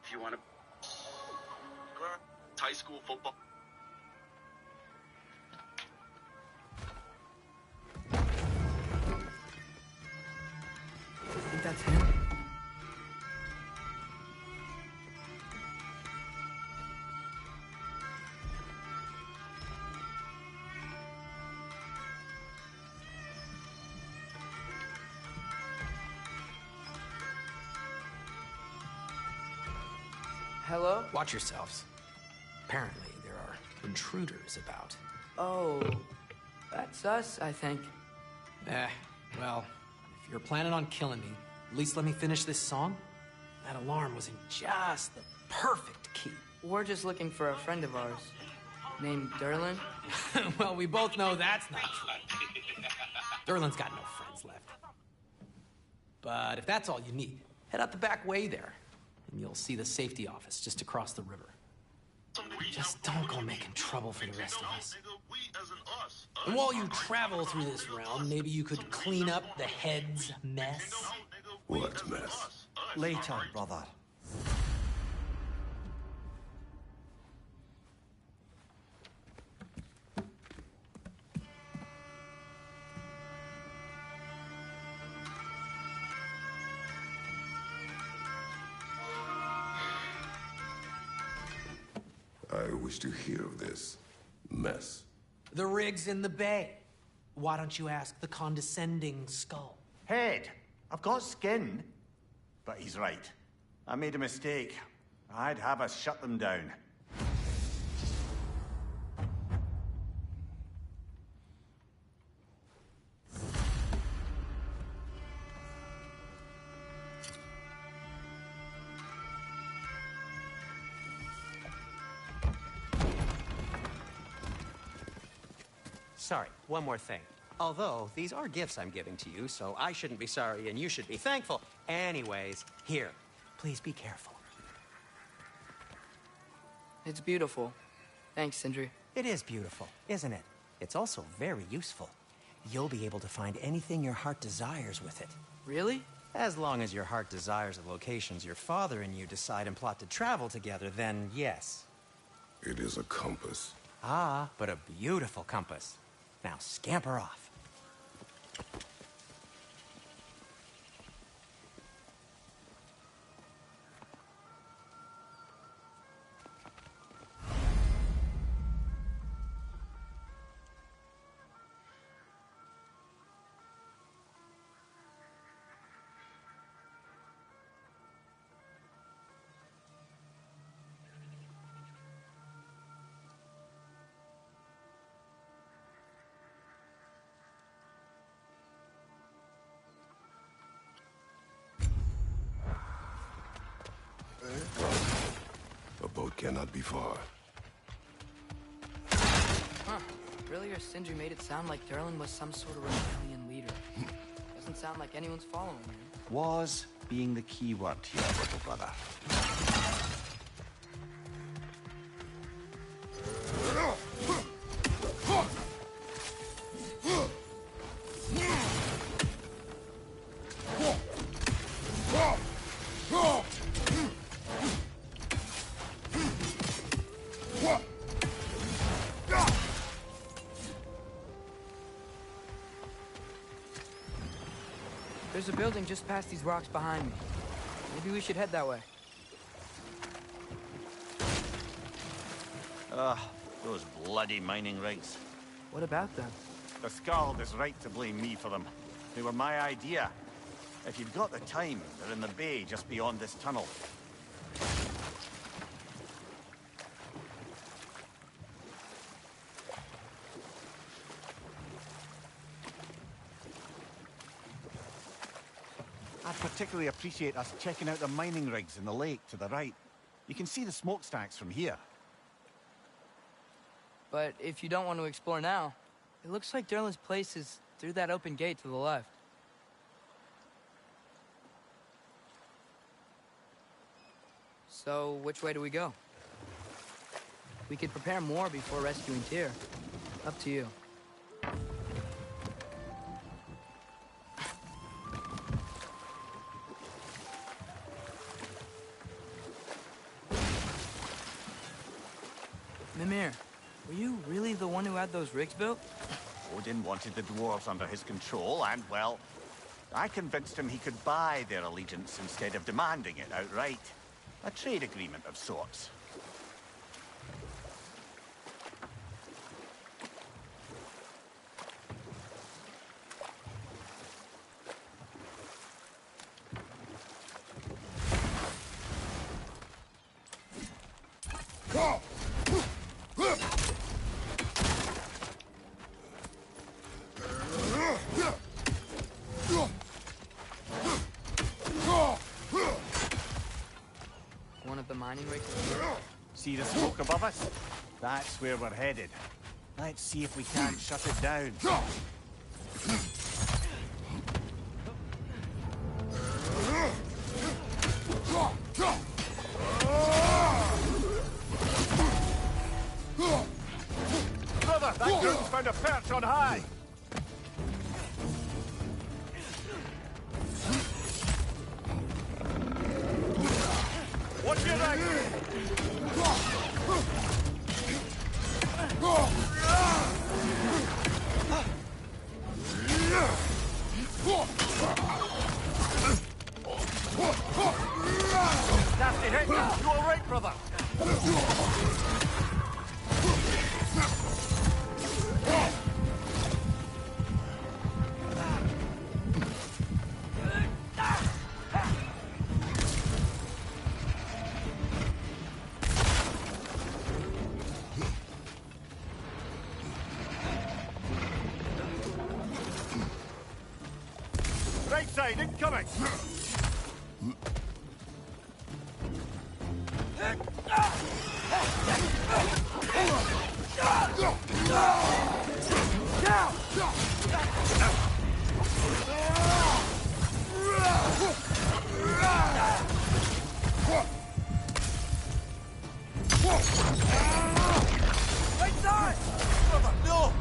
If you want to... High school football. I think that's him. Hello? Watch yourselves. Apparently, there are intruders about. Oh, that's us, I think. Well, if you're planning on killing me, at least let me finish this song. That alarm was in just the perfect key. We're just looking for a friend of ours, named Derlin. Well, we both know that's not true. Derlin's got no friends left. But if that's all you need, head out the back way there, and you'll see the safety office just across the river. Just don't go making trouble for the rest of us. And while you travel through this realm, maybe you could clean up the head's mess? What mess? Later, brother. I wish to hear of this mess. The rig's in the bay. Why don't you ask the condescending skull? Head, I've got skin. But he's right. I made a mistake. I'd have us shut them down. Sorry, one more thing. Although, these are gifts I'm giving to you, so I shouldn't be sorry and you should be thankful. Anyways, here, please be careful. It's beautiful. Thanks, Sindri. It is beautiful, isn't it? It's also very useful. You'll be able to find anything your heart desires with it. Really? As long as your heart desires the locations your father and you decide and plot to travel together, then yes. It is a compass. Ah, but a beautiful compass. Now scamper off. A boat cannot be far. Huh. Earlier, Sindri made it sound like Derlin was some sort of rebellion leader. Doesn't sound like anyone's following him. Was being the key word here, little brother. There's a building just past these rocks behind me. Maybe we should head that way. Those bloody mining rigs. What about them? The Skald is right to blame me for them. They were my idea. If you've got the time, they're in the bay just beyond this tunnel. I'd particularly appreciate us checking out the mining rigs in the lake to the right. You can see the smokestacks from here. But if you don't want to explore now, it looks like Derlin's place is through that open gate to the left. So, which way do we go? We could prepare more before rescuing Tyr. Up to you. Mimir, were you really the one who had those rigs built? Odin wanted the dwarves under his control, and, well, I convinced him he could buy their allegiance instead of demanding it outright. A trade agreement of sorts. One of the mining rigs? See the smoke above us? That's where we're headed. Let's see if we can't shut it down. Brother, that goon's found a perch on high! Watch your right! Nasty hit! You all right, brother? Right side, incoming! Right side! Brother, no!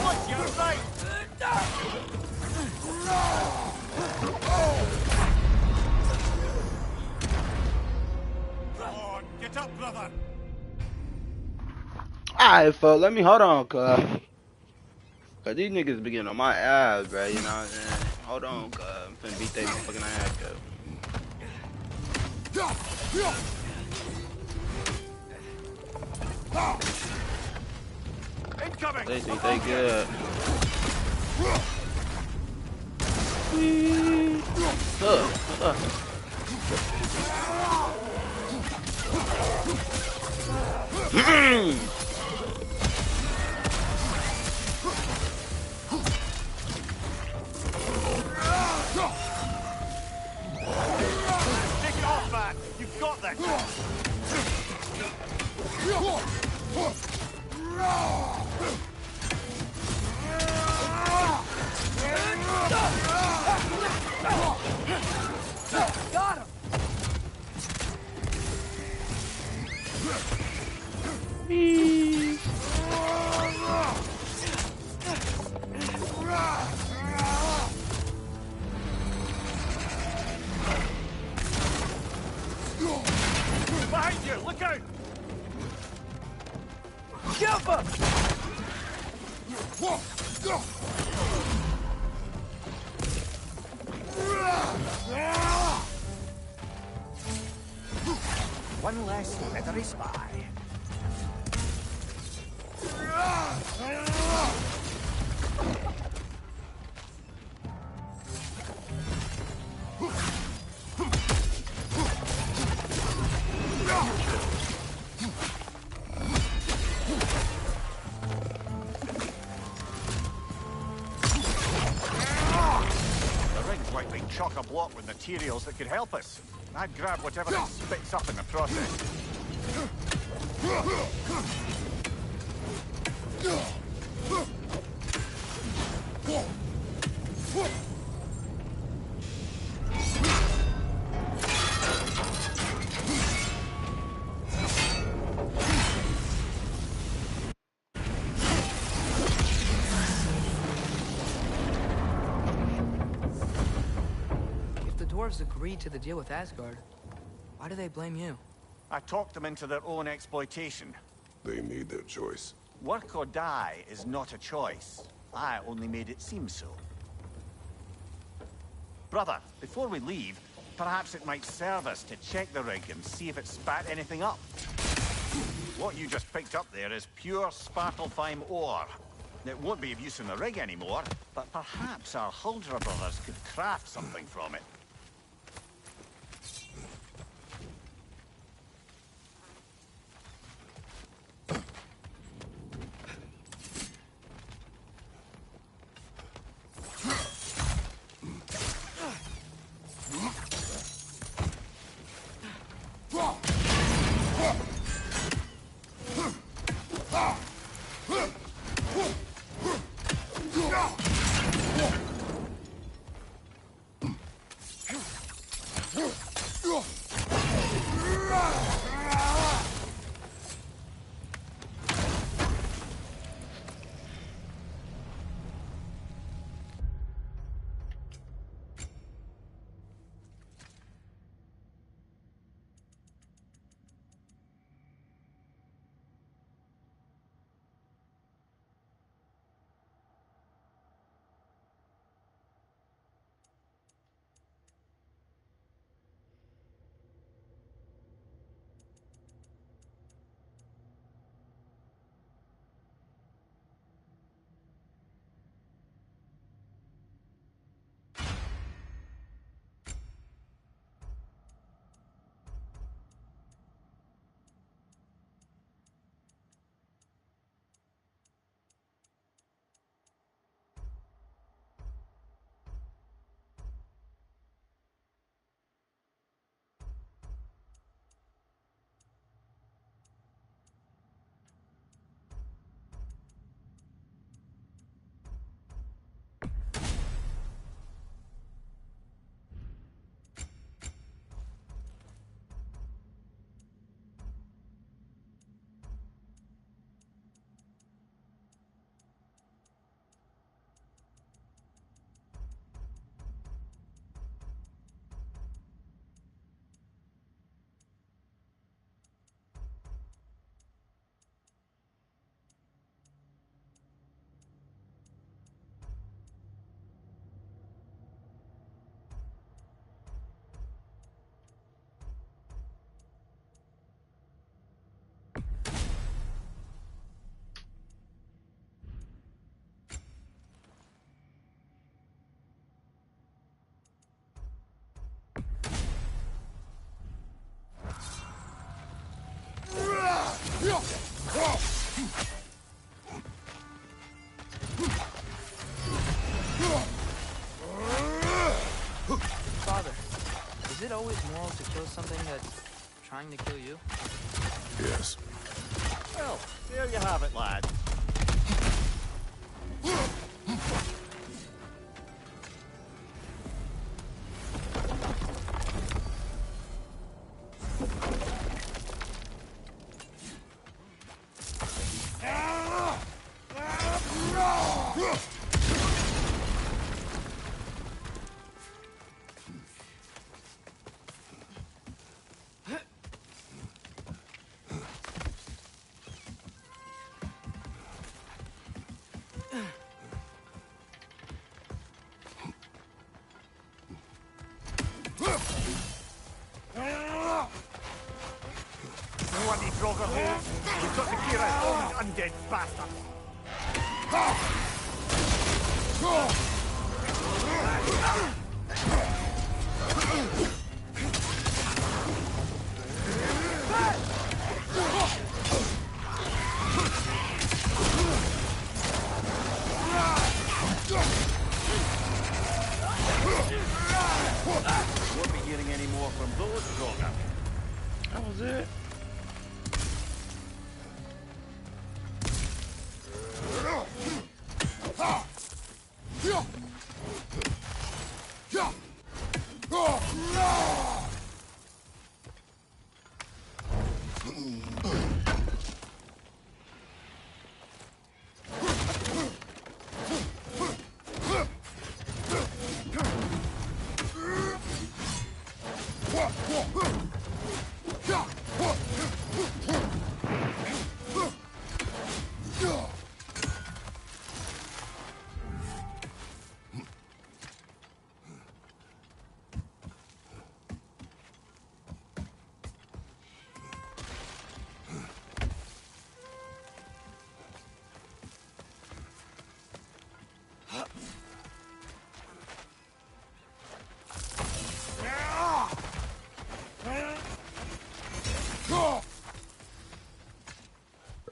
What's your right? Come on, get up, brother. Alright, folks, let me hold on, cuz these niggas be getting on my ass, bro. You know what I'm saying? Hold on, cuz I'm finna beat they motherfucking ass, cuz. Incoming. They think they good. Take it off, man. You've got this. Got him! Behind you, look out! Jump him! One less leathery spy. The rig's likely chock-a-block with materials that could help us. I'd grab whatever it spits up in the process. If the dwarves agreed to the deal with Asgard, why do they blame you? I talked them into their own exploitation. They made their choice. Work or die is not a choice. I only made it seem so. Brother, before we leave, perhaps it might serve us to check the rig and see if it spat anything up. What you just picked up there is pure Spartalfheim ore. It won't be of use in the rig anymore, but perhaps our Huldra brothers could craft something from it. always moral to kill something that's trying to kill you? Yes. Well, there you have it, lad. Bloody Droger holes! We've got to clear out all these undead bastards! Won't be hearing any more from those Droger. That was it.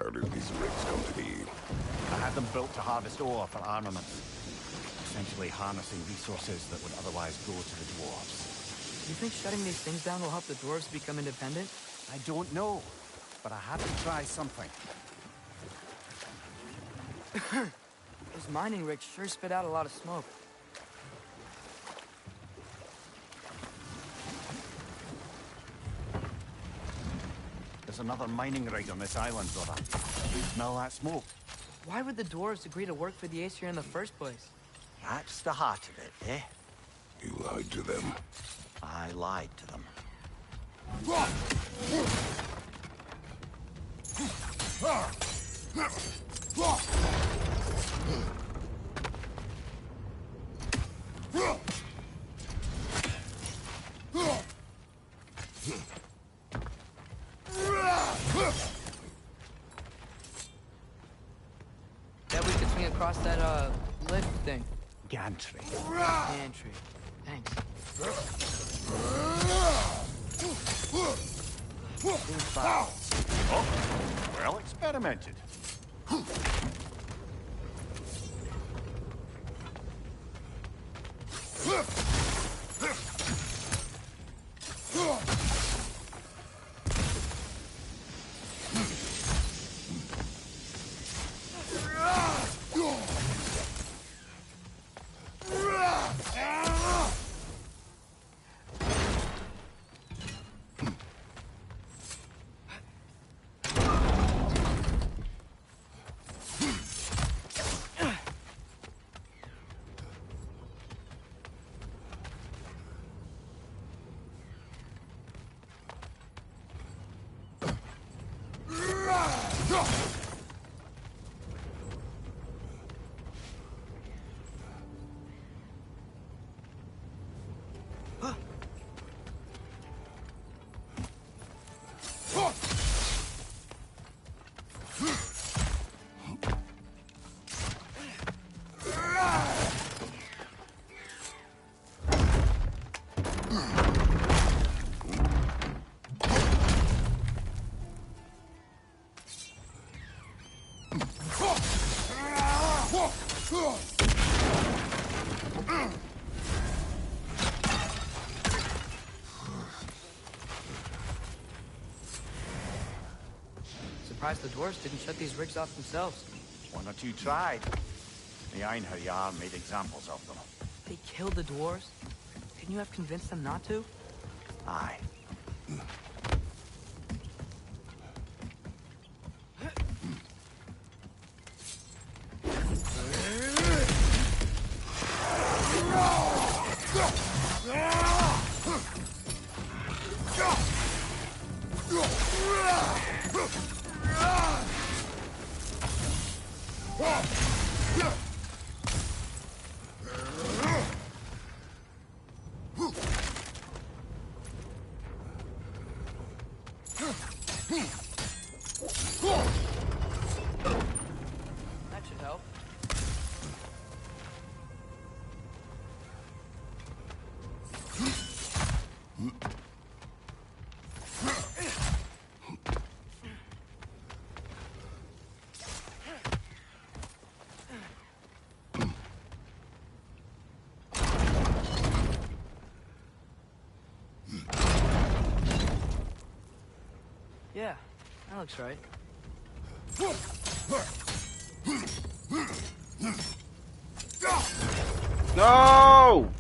How did these rigs come to be? I had them built to harvest ore for armament. Essentially harnessing resources that would otherwise go to the dwarves. You think shutting these things down will help the dwarves become independent? I don't know, but I have to try something. Those mining rigs sure spit out a lot of smoke. There's another mining rig on this island, brother. Smell that smoke? Why would the dwarves agree to work for the Aesir in the first place? That's the heart of it, eh? You lied to them. I lied to them. Bet we could swing across that, lift thing. Gantry. Gantry. Thanks. Oh, well experimented. surprised the dwarves didn't shut these rigs off themselves. One or two tried. The Einherjar made examples of them. They killed the dwarves? Couldn't you have convinced them not to? Aye. That should help. Yeah, that looks right. No!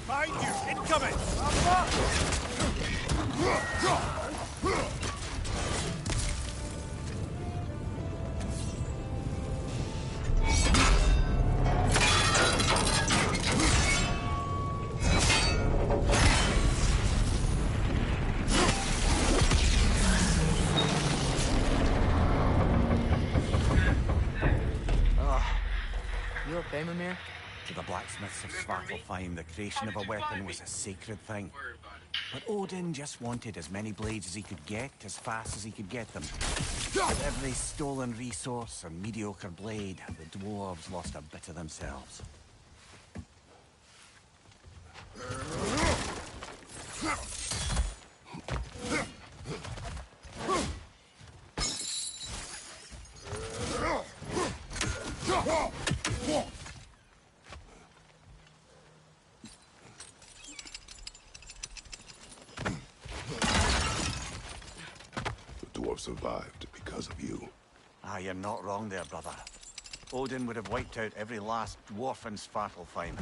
Behind you! Incoming! You okay, Mimir? To the blacksmiths of Svartalfheim, the creation of a weapon was a sacred thing. But Odin just wanted as many blades as he could get, as fast as he could get them. With every stolen resource and mediocre blade, the dwarves lost a bit of themselves. The dwarf survived because of you. Ah, you're not wrong there, brother. Odin would have wiped out every last dwarf in Svartalfheim.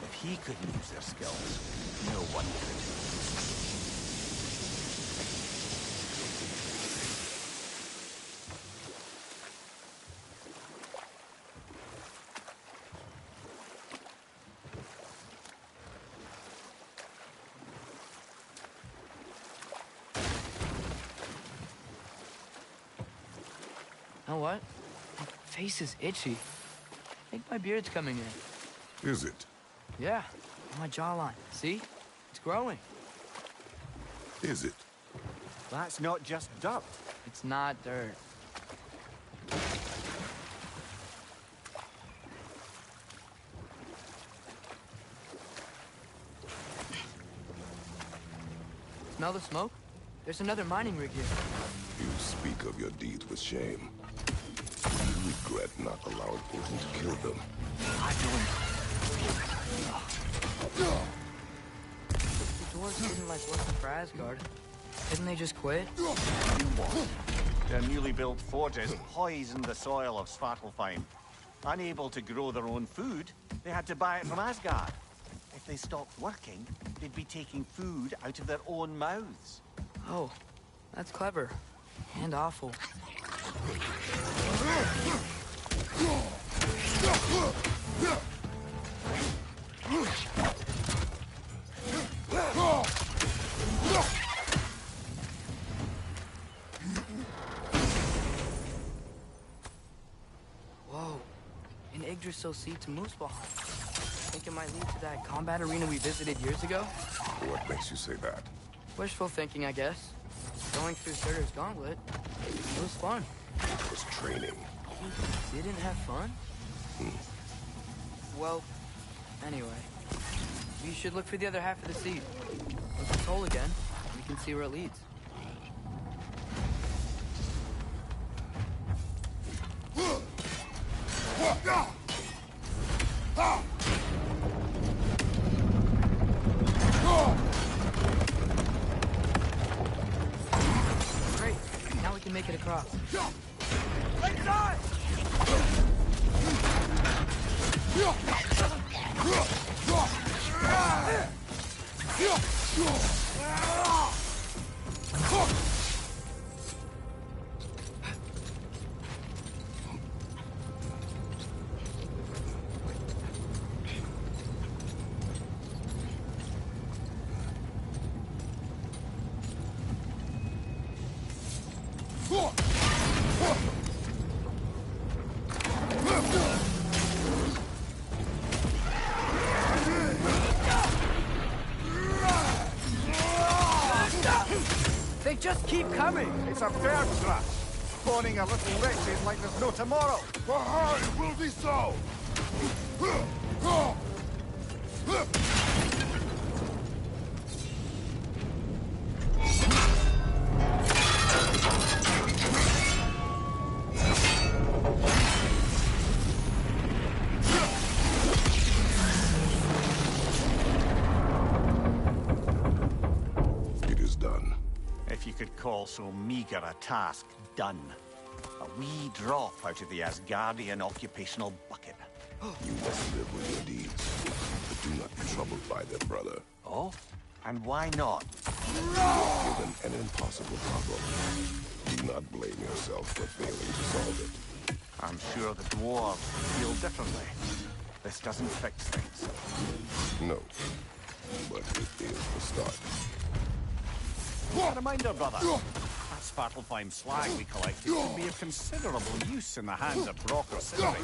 If he couldn't use their skills, no one could. Know what? My face is itchy. I think my beard's coming in. Is it? Yeah, on my jawline. See? It's growing. Is it? That's not just dirt. It's not dirt. Smell the smoke? There's another mining rig here. You speak of your deeds with shame. You regret not allowing Odin to kill them. I don't. The dwarves didn't like working for Asgard. Didn't they just quit? Their newly built forges poisoned the soil of Svartalfheim. Unable to grow their own food, they had to buy it from Asgard. If they stopped working, they'd be taking food out of their own mouths. Oh, that's clever. And awful. Whoa. An Yggdrasil seed to Muspelheim. Think it might lead to that combat arena we visited years ago? What makes you say that? Wishful thinking, I guess. Going through Surtur's gauntlet, it was fun. It was training. You didn't have fun? Well, anyway. You should look for the other half of the seed. Once it's whole again, we can see where it leads. Great. Now we can make it across. Right side! They just keep coming! It's a bird rush. Spawning a little wretches like there's no tomorrow. It will be so! It is done. If you could call so meager a task done. A wee drop out of the Asgardian occupational bucket. You must live with your deeds, but do not be troubled by them, brother. Oh? And why not? Given an impossible problem, do not blame yourself for failing to solve it. I'm sure the dwarves feel differently. This doesn't fix things. No, but it is the start. A reminder, brother. That Svartalfheim slag we collected could be of considerable use in the hands of Brock or Sindri.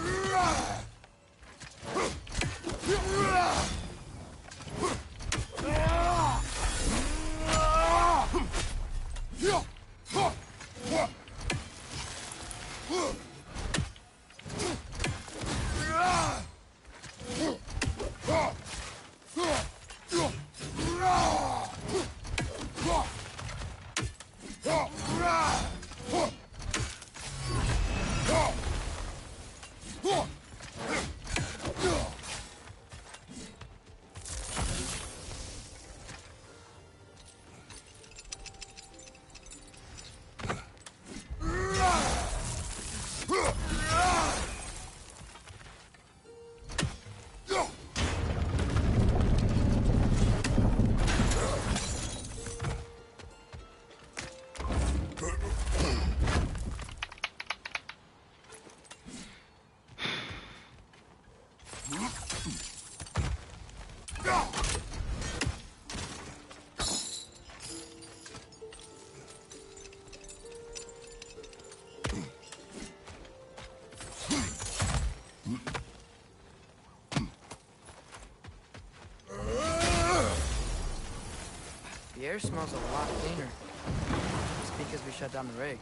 The air smells a lot cleaner. It's because we shut down the rigs.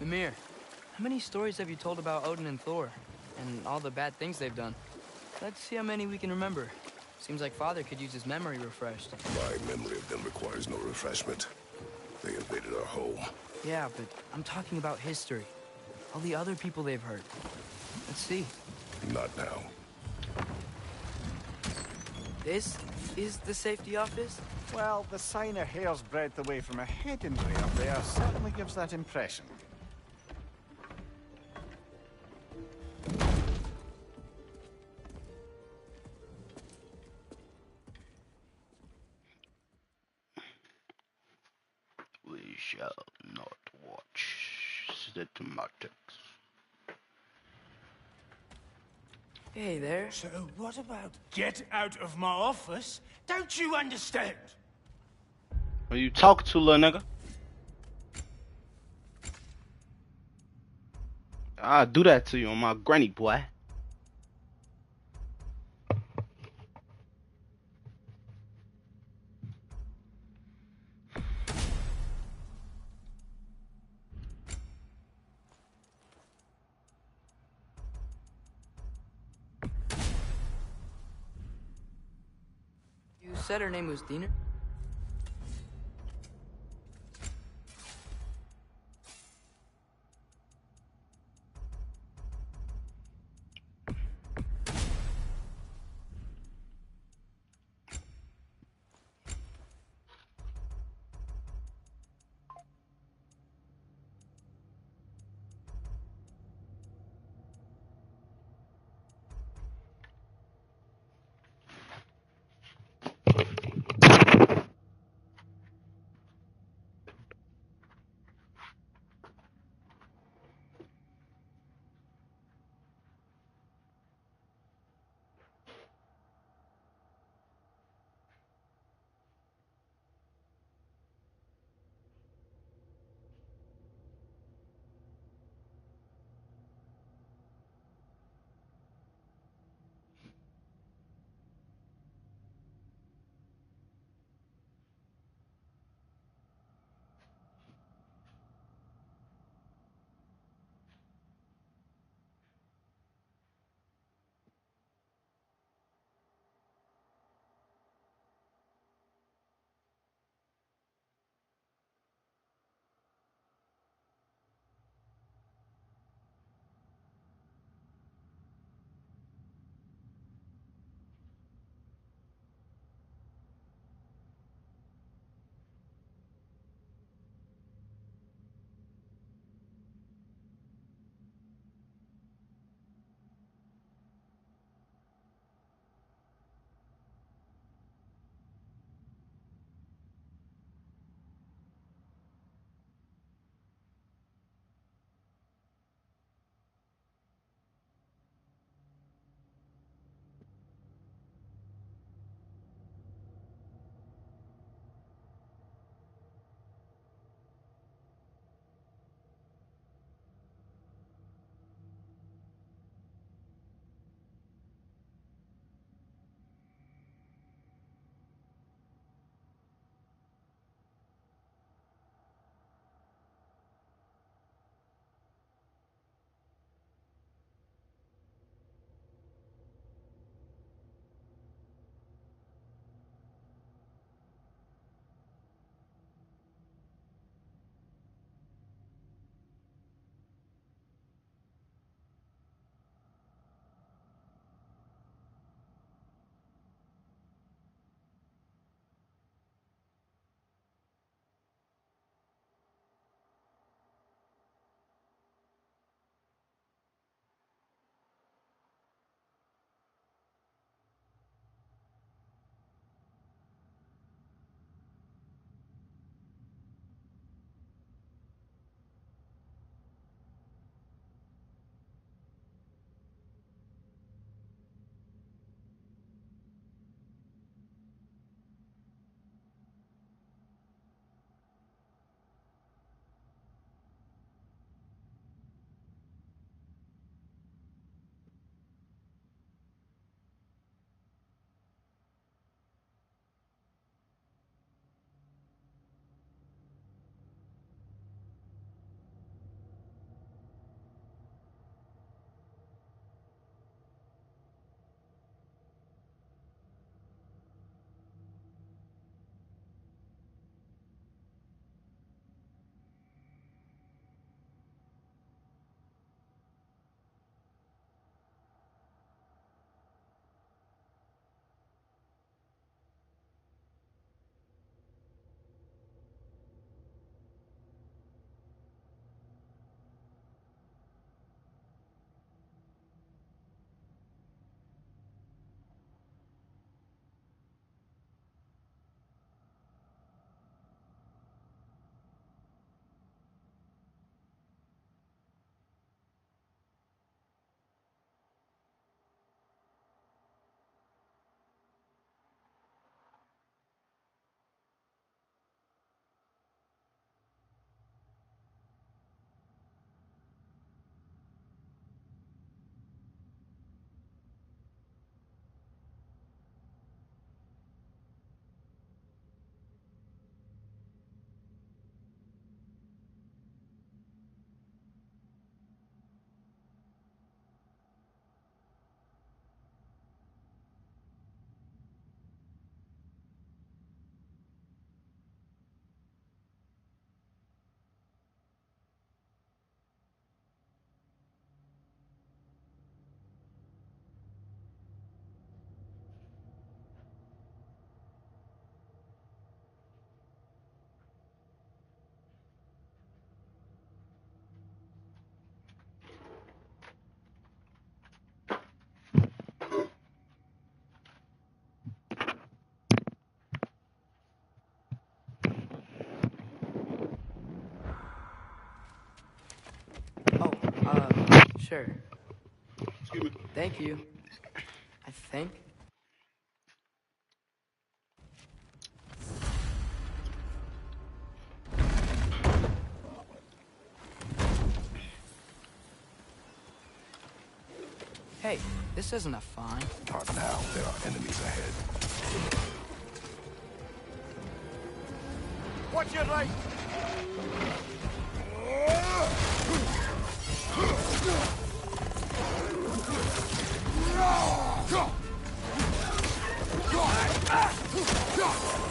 Mimir, how many stories have you told about Odin and Thor? And all the bad things they've done? Let's see how many we can remember. Seems like Father could use his memory refreshed. My memory of them requires no refreshment. They invaded our home. Yeah, but I'm talking about history. All the other people they've hurt. Let's see. Not now. This is the safety office? Well, the sign a hair's breadth away from a head injury up there certainly gives that impression. Systematics. Hey there. So what about get out of my office? Don't you understand? Are you talking to, little nigga? I'll do that to you on my granny, boy. You said her name was Dina? Sure. Excuse me. Thank you. I think. Hey, this isn't a fine. Not now. There are enemies ahead. Watch your right!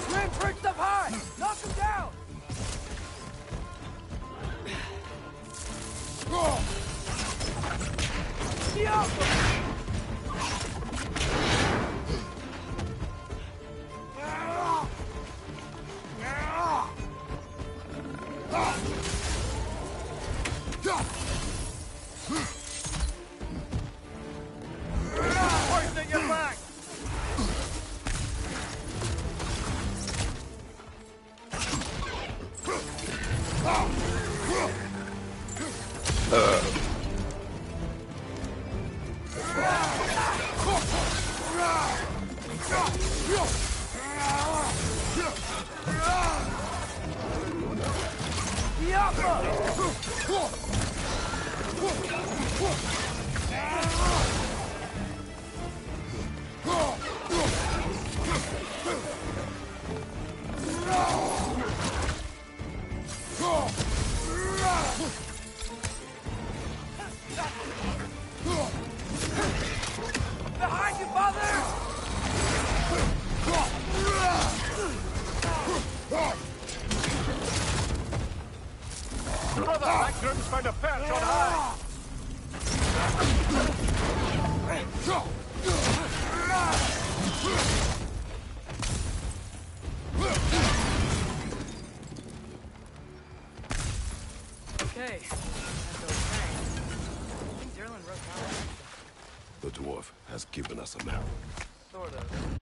Swim perched up high! Knock him down! Hoist your back! Behind you, father! Brother, that groom's found a perch on high! Okay. That's okay. I think Derlin wrote down. The dwarf has given us a map. Sort of.